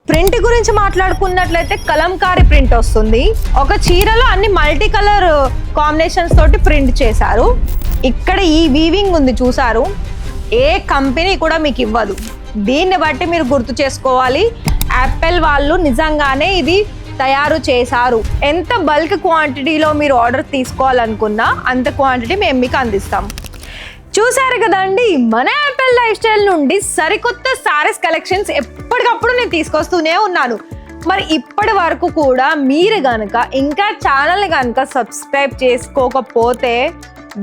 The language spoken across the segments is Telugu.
ప్రింట్ గురించి మాట్లాడుకున్నట్లయితే కలంకారీ ప్రింట్ వస్తుంది. ఒక చీరలో అన్ని మల్టీ కలర్ కాంబినేషన్స్ తోటి ప్రింట్ చేశారు. ఇక్కడ ఈ వీవింగ్ ఉంది చూసారు, ఏ కంపెనీ కూడా మీకు ఇవ్వదు. దీన్ని బట్టి మీరు గుర్తు చేసుకోవాలి, యాపిల్ వాళ్ళు నిజంగానే ఇది తయారు చేశారు. ఎంత బల్క్ క్వాంటిటీలో మీరు ఆర్డర్ తీసుకోవాలనుకున్నా అంత క్వాంటిటీ మేము మీకు అందిస్తాం. చూసారు కదండి, మన యాపిల్ లైఫ్ స్టైల్ నుండి సరికొత్త సారీస్ కలెక్షన్స్ ఎప్పటికప్పుడు నేను తీసుకొస్తూనే ఉన్నాను. మరి ఇప్పటి వరకు కూడా మీరు కనుక ఇంకా ఛానల్ని కనుక సబ్స్క్రైబ్ చేసుకోకపోతే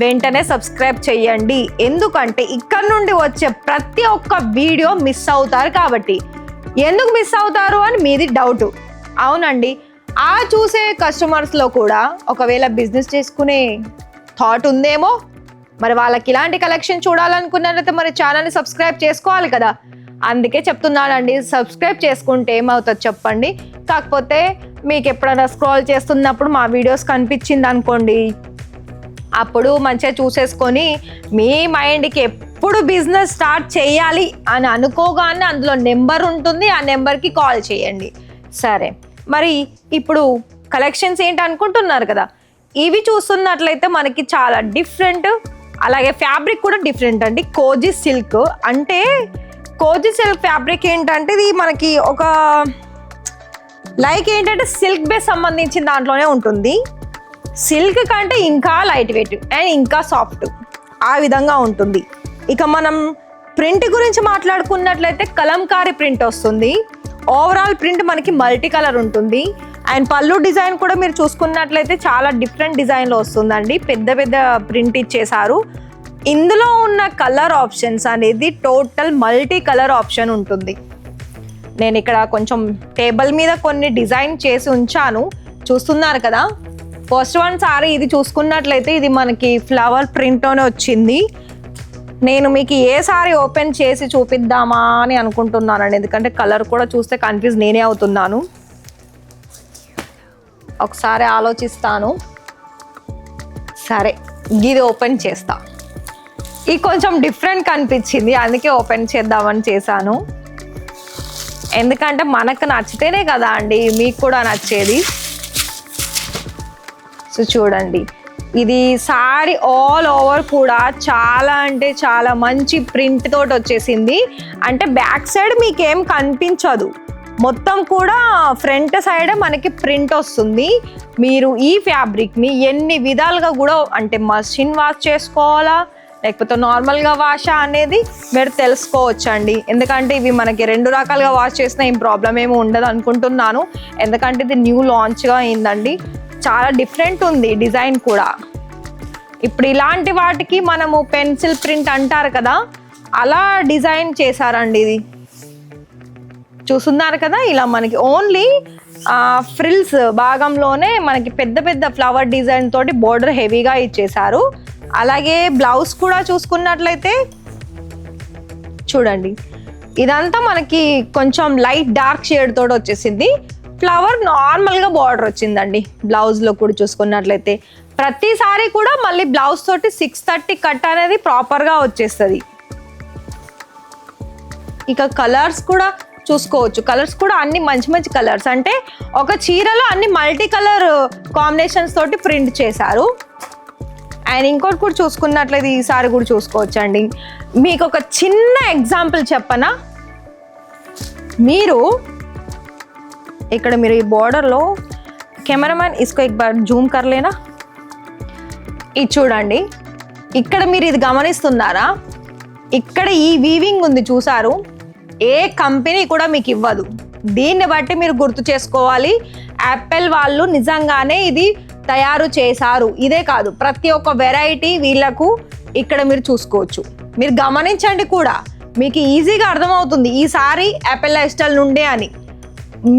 వెంటనే సబ్స్క్రైబ్ చేయండి. ఎందుకంటే ఇక్కడ నుండి వచ్చే ప్రతి ఒక్క వీడియో మిస్ అవుతారు కాబట్టి. ఎందుకు మిస్ అవుతారు అని మీది డౌట్. అవునండి, ఆ చూసే కస్టమర్స్లో కూడా ఒకవేళ బిజినెస్ చేసుకునే థాట్ ఉందేమో, మరి వాళ్ళకి ఇలాంటి కలెక్షన్ చూడాలనుకున్నారైతే మరి ఛానల్ని సబ్స్క్రైబ్ చేసుకోవాలి కదా. అందుకే చెప్తున్నానండి, సబ్స్క్రైబ్ చేసుకుంటే ఏమవుతుంది చెప్పండి. కాకపోతే మీకు ఎప్పుడైనా స్క్రోల్ చేస్తున్నప్పుడు మా వీడియోస్ కనిపించింది అనుకోండి, అప్పుడు మంచిగా చూసేసుకొని మీ మైండ్కి ఎప్పుడు బిజినెస్ స్టార్ట్ చేయాలి అని అనుకోగానే అందులో నెంబర్ ఉంటుంది, ఆ నెంబర్కి కాల్ చేయండి. సరే, మరి ఇప్పుడు కలెక్షన్స్ ఏంటి అనుకుంటున్నారు కదా. ఇవి చూస్తున్నట్లయితే మనకి చాలా డిఫరెంట్, అలాగే ఫ్యాబ్రిక్ కూడా డిఫరెంట్ అండి. కోజీ సిల్క్ అంటే, కోజీ సిల్క్ ఫ్యాబ్రిక్ ఏంటంటే ఇది మనకి ఒక లైక్ ఏంటంటే సిల్క్ బేస్ సంబంధించిన దాంట్లోనే ఉంటుంది. సిల్క్ కంటే ఇంకా లైట్ వెయిట్ అండ్ ఇంకా సాఫ్ట్, ఆ విధంగా ఉంటుంది. ఇక మనం ప్రింట్ గురించి మాట్లాడుకున్నట్లయితే కలంకారీ ప్రింట్ వస్తుంది. ఓవరాల్ ప్రింట్ మనకి మల్టీ కలర్ ఉంటుంది. అండ్ పళ్ళు డిజైన్ కూడా మీరు చూసుకున్నట్లయితే చాలా డిఫరెంట్ డిజైన్లో వస్తుందండి. పెద్ద పెద్ద ప్రింట్ ఇచ్చేసారు. ఇందులో ఉన్న కలర్ ఆప్షన్స్ అనేది టోటల్ మల్టీ కలర్ ఆప్షన్ ఉంటుంది. నేను ఇక్కడ కొంచెం టేబుల్ మీద కొన్ని డిజైన్ చేసి ఉంచాను, చూస్తున్నారు కదా. ఫస్ట్ వన్ సారీ ఇది చూసుకున్నట్లయితే ఇది మనకి ఫ్లవర్ ప్రింట్లోనే వచ్చింది. నేను మీకు ఏ సారీ ఓపెన్ చేసి చూపిద్దామా అని అనుకుంటున్నానండి, ఎందుకంటే కలర్ కూడా చూస్తే కన్ఫ్యూజ్ నేనే అవుతున్నాను. ఒకసారి ఆలోచిస్తాను. సరే, ఇది ఓపెన్ చేస్తా. ఇది కొంచెం డిఫరెంట్ కనిపించింది, అందుకే ఓపెన్ చేద్దామని చేశాను. ఎందుకంటే మనకు నచ్చితేనే కదా అండి మీకు కూడా నచ్చేది. సో చూడండి, ఇది సారీ ఆల్ ఓవర్ కూడా చాలా అంటే చాలా మంచి ప్రింట్ తోటి వచ్చేసింది. అంటే బ్యాక్ సైడ్ మీకేం కనిపించదు, మొత్తం కూడా ఫ్రంట్ సైడ్ మనకి ప్రింట్ వస్తుంది. మీరు ఈ ఫ్యాబ్రిక్ని ఎన్ని విధాలుగా కూడా, అంటే మషిన్ వాష్ చేసుకోవాలా లేకపోతే నార్మల్గా వాషా అనేది మీరు తెలుసుకోవచ్చండి. ఎందుకంటే ఇవి మనకి 2 రకాలుగా వాష్ చేసినా ఏం ప్రాబ్లం ఏమి ఉండదు అనుకుంటున్నాను. ఎందుకంటే ఇది న్యూ లాంచ్గా అయిందండి, చాలా డిఫరెంట్ ఉంది డిజైన్ కూడా. ఇప్పుడు ఇలాంటి వాటికి మనము పెన్సిల్ ప్రింట్ అంటారు కదా, అలా డిజైన్ చేశారండి. ఇది చూస్తున్నారు కదా, ఇలా మనకి ఓన్లీ ఫ్రిల్స్ భాగంలోనే మనకి పెద్ద పెద్ద ఫ్లవర్ డిజైన్ తోటి బోర్డర్ హెవీగా ఇచ్చేసారు. అలాగే బ్లౌజ్ కూడా చూసుకున్నట్లయితే చూడండి, ఇదంతా మనకి కొంచెం లైట్ డార్క్ షేడ్ తోటి వచ్చేసింది. ఫ్లవర్ నార్మల్గా బార్డర్ వచ్చిందండి. బ్లౌజ్లో కూడా చూసుకున్నట్లయితే ప్రతిసారి కూడా మళ్ళీ బ్లౌజ్ తోటి 630 కట్ అనేది ప్రాపర్గా వచ్చేస్తుంది. ఇక కలర్స్ కూడా చూసుకోవచ్చు, కలర్స్ కూడా అన్ని మంచి మంచి కలర్స్. అంటే ఒక చీరలో అన్ని మల్టీ కలర్ కాంబినేషన్స్ తోటి ప్రింట్ చేశారు. అండ్ ఇంకోటి కూడా చూసుకున్నట్లయితే ఈసారి కూడా చూసుకోవచ్చు అండి. మీకు ఒక చిన్న ఎగ్జాంపుల్ చెప్పనా, మీరు ఇక్కడ మీరు ఈ బోర్డర్లో కెమెరామ్యాన్ ఇస్కో ఎక్ బార్ జూమ్ కర్లేనా, ఇది చూడండి. ఇక్కడ మీరు ఇది గమనిస్తున్నారా, ఇక్కడ ఈ వీవింగ్ ఉంది చూసారు, ఏ కంపెనీ కూడా మీకు ఇవ్వదు. దీన్ని బట్టి మీరు గుర్తు చేసుకోవాలి, యాపిల్ వాళ్ళు నిజంగానే ఇది తయారు చేశారు. ఇదే కాదు, ప్రతి ఒక్క వెరైటీ వీళ్ళకు ఇక్కడ మీరు చూసుకోవచ్చు. మీరు గమనించండి కూడా, మీకు ఈజీగా అర్థమవుతుంది ఈ సారీ యాపిల్ లైఫ్ స్టైల్ నుండే అని.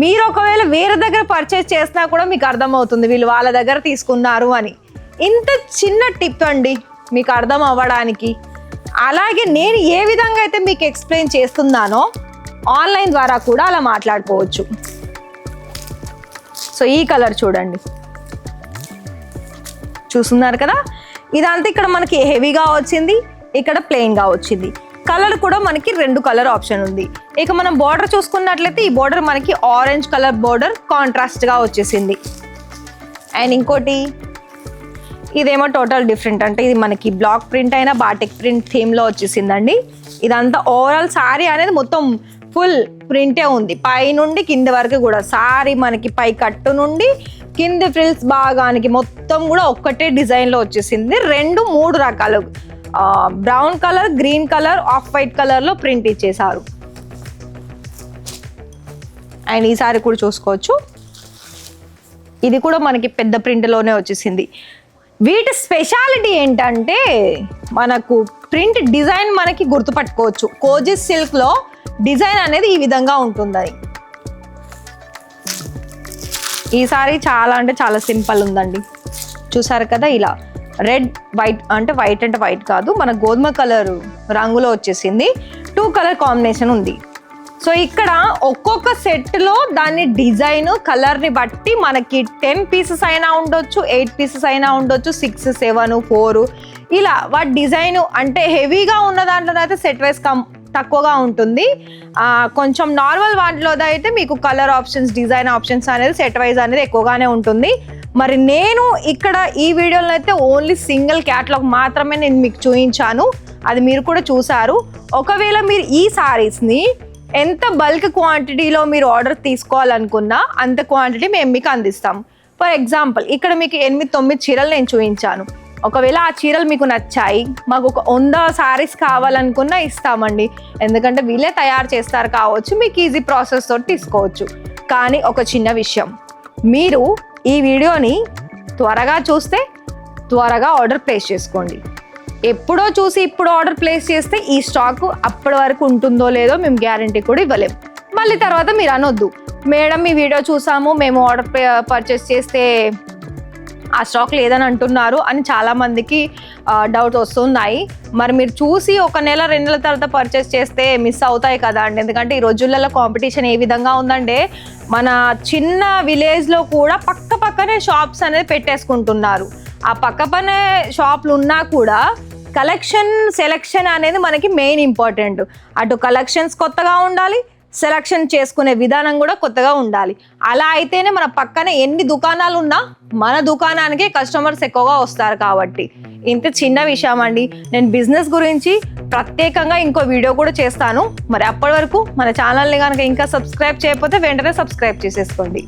మీరు ఒకవేళ వేరే దగ్గర పర్చేస్ చేసినా కూడా మీకు అర్థమవుతుంది వీళ్ళు వాళ్ళ దగ్గర తీసుకున్నారు అని. ఇంత చిన్న టిప్ అండి మీకు అర్థం అవ్వడానికి. అలాగే నేను ఏ విధంగా అయితే మీకు ఎక్స్ప్లెయిన్ చేస్తున్నానో ఆన్లైన్ ద్వారా కూడా అలా మాట్లాడుకోవచ్చు. సో ఈ కలర్ చూడండి, చూస్తున్నారు కదా, ఇదంతా ఇక్కడ మనకి హెవీగా వచ్చింది, ఇక్కడ ప్లెయిన్గా వచ్చింది. కలర్ కూడా మనకి 2 కలర్ ఆప్షన్ ఉంది. ఇక మనం బోర్డర్ చూసుకున్నట్లయితే ఈ బోర్డర్ మనకి ఆరెంజ్ కలర్ బోర్డర్ కాంట్రాస్ట్గా వచ్చేసింది. అండ్ ఇంకోటి ఇదేమో టోటల్ డిఫరెంట్, అంటే ఇది మనకి బ్లాక్ ప్రింట్ అయినా బాటిక్ ప్రింట్ థీమ్లో వచ్చేసిందండి. ఇదంతా ఓవరాల్ సారీ అనేది మొత్తం ఫుల్ ప్రింటే ఉంది, పై నుండి కింద వరకు కూడా. సారీ మనకి పై కట్టు నుండి కింది ఫ్రిల్స్ భాగానికి మొత్తం కూడా ఒక్కటే డిజైన్లో వచ్చేసింది. 2-3 రకాలు brown colour, green colour, off white కలర్లో ప్రింట్ ఇచ్చేసారు. అండ్ ఈ సారీ కూడా చూసుకోవచ్చు, ఇది కూడా మనకి పెద్ద ప్రింట్లోనే వచ్చేసింది. వీటి స్పెషాలిటీ ఏంటంటే మనకు ప్రింట్ డిజైన్ మనకి గుర్తుపట్టుకోవచ్చు. కోజిస్ సిల్క్లో డిజైన్ అనేది ఈ విధంగా ఉంటుందని. ఈ సారీ చాలా అంటే చాలా సింపుల్ ఉందండి, చూసారు కదా. ఇలా రెడ్ వైట్, అంటే వైట్ కాదు, మన గోధుమ కలర్ రంగులో వచ్చేసింది. 2 కలర్ కాంబినేషన్ ఉంది. సో ఇక్కడ ఒక్కొక్క సెట్లో దాని డిజైన్ కలర్ని బట్టి మనకి 10 పీసెస్ అయినా ఉండొచ్చు, 8 పీసెస్ అయినా ఉండొచ్చు, 6, 7, 4 ఇలా వాటి డిజైన్. అంటే హెవీగా ఉన్న దాంట్లో అయితే సెట్ వైజ్ తక్కువగా ఉంటుంది. కొంచెం నార్మల్ వాటిలో అయితే మీకు కలర్ ఆప్షన్స్, డిజైన్ ఆప్షన్స్ అనేది సెట్ వైజ్ అనేది ఎక్కువగానే ఉంటుంది. మరి నేను ఇక్కడ ఈ వీడియోలో అయితే ఓన్లీ సింగిల్ క్యాటలాగ్ మాత్రమే నేను మీకు చూపించాను, అది మీరు కూడా చూసారు. ఒకవేళ మీరు ఈ సారీస్ని ఎంత బల్క్ క్వాంటిటీలో మీరు ఆర్డర్ తీసుకోవాలనుకున్నా అంత క్వాంటిటీ మేము మీకు అందిస్తాం. ఫర్ ఎగ్జాంపుల్ ఇక్కడ మీకు 8-9 చీరలు నేను చూపించాను. ఒకవేళ ఆ చీరలు మీకు నచ్చాయి, మాకు ఒక 100 సారీస్ కావాలనుకున్నా ఇస్తామండి. ఎందుకంటే వీళ్ళే తయారు చేస్తారు కావచ్చు, మీకు ఈజీ ప్రాసెస్ తోటి తీసుకోవచ్చు. కానీ ఒక చిన్న విషయం, మీరు ఈ వీడియోని త్వరగా చూస్తే త్వరగా ఆర్డర్ ప్లేస్ చేసుకోండి. ఎప్పుడో చూసి ఇప్పుడు ఆర్డర్ ప్లేస్ చేస్తే ఈ స్టాక్ అప్పటి వరకు ఉంటుందో లేదో మేము గ్యారంటీ కూడా ఇవ్వలేము. మళ్ళీ తర్వాత మీరు అనొద్దు, మేడం మీ వీడియో చూసాము, మేము ఆర్డర్ పర్చేస్ చేస్తే ఆ స్టాక్ లేదని అంటున్నారు అని చాలామందికి డౌట్స్ వస్తున్నాయి. మరి మీరు చూసి 1 నెల 2 నెలల తర్వాత పర్చేస్ చేస్తే మిస్ అవుతాయి కదా అండి. ఎందుకంటే ఈ రోజులలో కాంపిటీషన్ ఏ విధంగా ఉందంటే మన చిన్న విలేజ్లో కూడా పక్కనే షాప్స్ అనేది పెట్టేసుకుంటున్నారు. ఆ పక్కనే షాపులు ఉన్నా కూడా కలెక్షన్ సెలెక్షన్ అనేది మనకి మెయిన్ ఇంపార్టెంట్. అటు కలెక్షన్స్ కొత్తగా ఉండాలి, సెలెక్షన్ చేసుకునే విధానం కూడా కొత్తగా ఉండాలి. అలా అయితేనే మన పక్కన ఎన్ని దుకాణాలు ఉన్నా మన దుకాణానికే కస్టమర్స్ ఎక్కువగా వస్తారు. కాబట్టి ఇంత చిన్న విషయం అండి. నేను బిజినెస్ గురించి ప్రత్యేకంగా ఇంకో వీడియో కూడా చేస్తాను. మరి అప్పటి వరకు మన ఛానల్ని కనుక ఇంకా సబ్స్క్రైబ్ చేయకపోతే వెంటనే సబ్స్క్రైబ్ చేసేసుకోండి.